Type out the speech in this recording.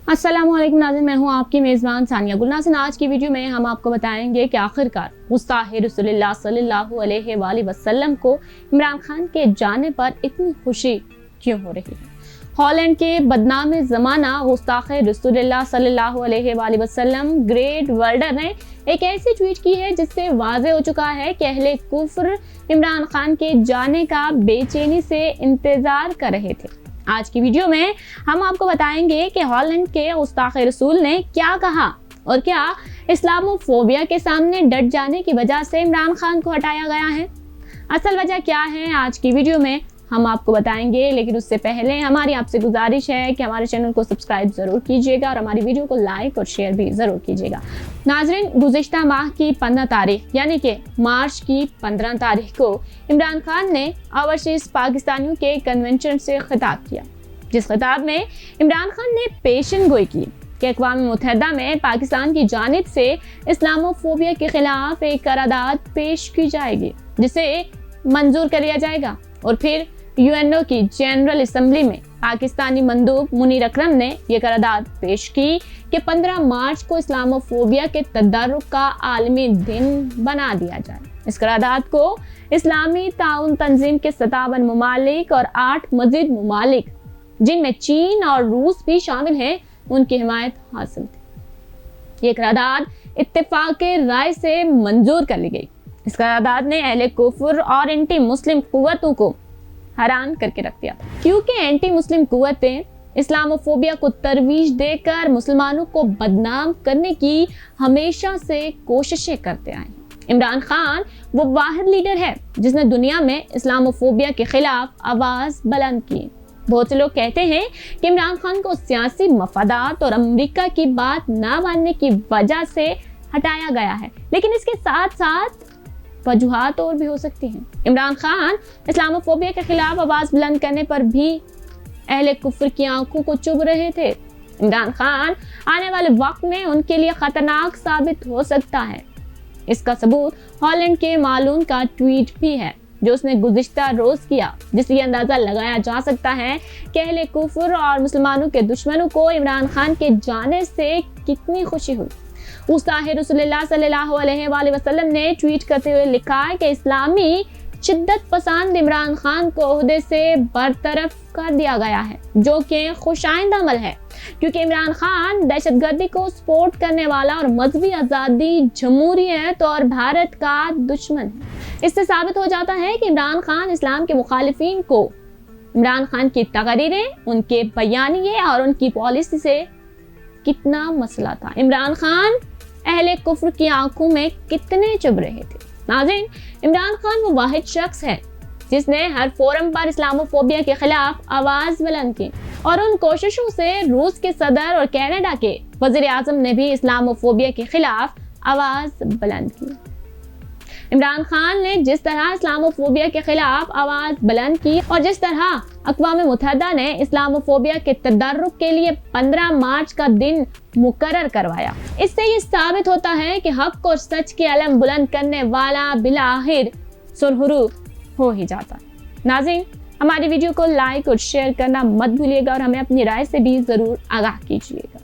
अस्सलाम वालेकुम नाज़रीन, मैं हूँ आपकी मेज़बान सानिया गुल। नाज़रीन, आज की वीडियो में हम आपको बताएंगे कि आखिरकार गुस्ताखे रसूलुल्लाह सल्लल्लाहु अलैहि वसल्लम को इमरान खान के जाने पर इतनी खुशी क्यों हो रही है। हॉलैंड के बदनाम ज़माना गुस्ताखे रसूलुल्लाह सल्लल्लाहु अलैहि वसल्लम ग्रेट वर्ल्डर ने एक ऐसी ट्वीट की है जिससे वाज़ेह हो चुका है कि अहले कुफ्र इमरान खान के जाने का बेचैनी से इंतज़ार कर रहे थे। आज की वीडियो में हम आपको बताएंगे कि हॉलैंड के गुस्ताखे रसूल ने क्या कहा और क्या इस्लामोफोबिया के सामने डट जाने की वजह से इमरान खान को हटाया गया है। असल वजह क्या है आज की वीडियो में हम आपको बताएंगे, लेकिन उससे पहले हमारी आपसे गुजारिश है कि हमारे चैनल को सब्सक्राइब ज़रूर कीजिएगा और हमारी वीडियो को लाइक और शेयर भी ज़रूर कीजिएगा। नाजरीन, गुज़िश्ता माह की 15 तारीख यानी कि मार्च की 15 तारीख को इमरान खान ने ओवरसीज पाकिस्तानियों के कन्वेंशन से खिताब किया, जिस खिताब में इमरान खान ने पेशन गोई की कि अक़वाम मुत्तहिदा में पाकिस्तान की जानिब से इस्लामोफोबिया के खिलाफ एक करारदाद पेश की जाएगी जिसे मंजूर कर लिया जाएगा। और फिर यूएनओ की जनरल असम्बली में पाकिस्तानी मंदूब मुनीर अकरम ने यह करारदाद पेश की कि 15 मार्च को इस्लामोफोबिया के तदर्रुक का आलमी दिन बना दिया जाए। इस करारदाद को इस्लामी ताउन तंजीम के 57 ममालिक और 8 मजीद ममालिक जिनमें चीन और रूस भी शामिल हैं उनकी हिमायत हासिल थी। ये करारदाद इत्तेफाक राय से मंजूर कर ली गई। इस करारदाद ने अहले कुफ्र और एंटी मुस्लिम कुव्वतों को हैरान करके रख दिया, क्योंकि एंटी मुस्लिम कुव्वतें इस्लामोफोबिया को तरवीज देकर मुसलमानों को बदनाम करने की हमेशा से कोशिशें करते आए। इमरान खान वो वाहिद लीडर है जिसने दुनिया में इस्लामोफोबिया के खिलाफ आवाज बुलंद की। बहुत से लोग कहते हैं कि इमरान खान को सियासी मफादात और अमेरिका की बात ना मानने की वजह से हटाया गया है, लेकिन इसके साथ साथ वजूहात और भी हो सकती हैं। इमरान खान इस्लामोफोबिया के खिलाफ आवाज बुलंद करने पर भी अहले कुफ्र की आंखों को चुभ रहे थे। इमरान खान आने वाले वक्त में उनके लिए खतरनाक साबित हो सकता है। इसका सबूत हॉलैंड के मालून का ट्वीट भी है जो उसने गुज़िश्ता रोज किया, जिससे ये अंदाजा लगाया जा सकता है कि अहले कुफ्र और मुसलमानों के दुश्मनों को इमरान खान के जाने से कितनी खुशी हुई। गुस्ताखे रसूलुल्लाह सल्लल्लाहु अलैहि वसल्लम ने ट्वीट करते हुए लिखा है कि इस्लामी शिद्दत पसंद इमरान खान को ओहदे से बरतरफ कर दिया गया है, जो कि खुशाइंद अमल है, क्योंकि इमरान खान दहशतगर्दी को सपोर्ट करने वाला और मजहबी आज़ादी, जमहूरियत और भारत का दुश्मन है। इससे साबित हो जाता है कि इमरान खान इस्लाम के मुखालिफिन को इमरान खान की तकरीरें, उनके बयानिए और उनकी पॉलिसी से कितना मसला था। इमरान खान अहले कुफ्र की आंखों में कितने चुभ रहे थे। नाज़रीन, इमरान खान वो वाहिद शख्स है जिसने हर फोरम पर इस्लामोफोबिया के खिलाफ आवाज बुलंद की, और उन कोशिशों से रूस के सदर और कनाडा के वज़ीर आज़म ने भी इस्लामोफोबिया के खिलाफ आवाज बुलंद की। इमरान खान ने जिस तरह इस्लामोफोबिया के खिलाफ आवाज बुलंद की और जिस तरह अक़वाम मुत्तहिदा ने इस्लामोफोबिया के तदर्रुक के लिए 15 मार्च का दिन मुकर्रर करवाया, इससे ये साबित होता है कि हक और सच के अलम बुलंद करने वाला बिलाखिर सुरखरू हो ही जाता। नाज़रीन, हमारी वीडियो को लाइक और शेयर करना मत भूलिएगा और हमें अपनी राय से भी ज़रूर आगाह कीजिएगा।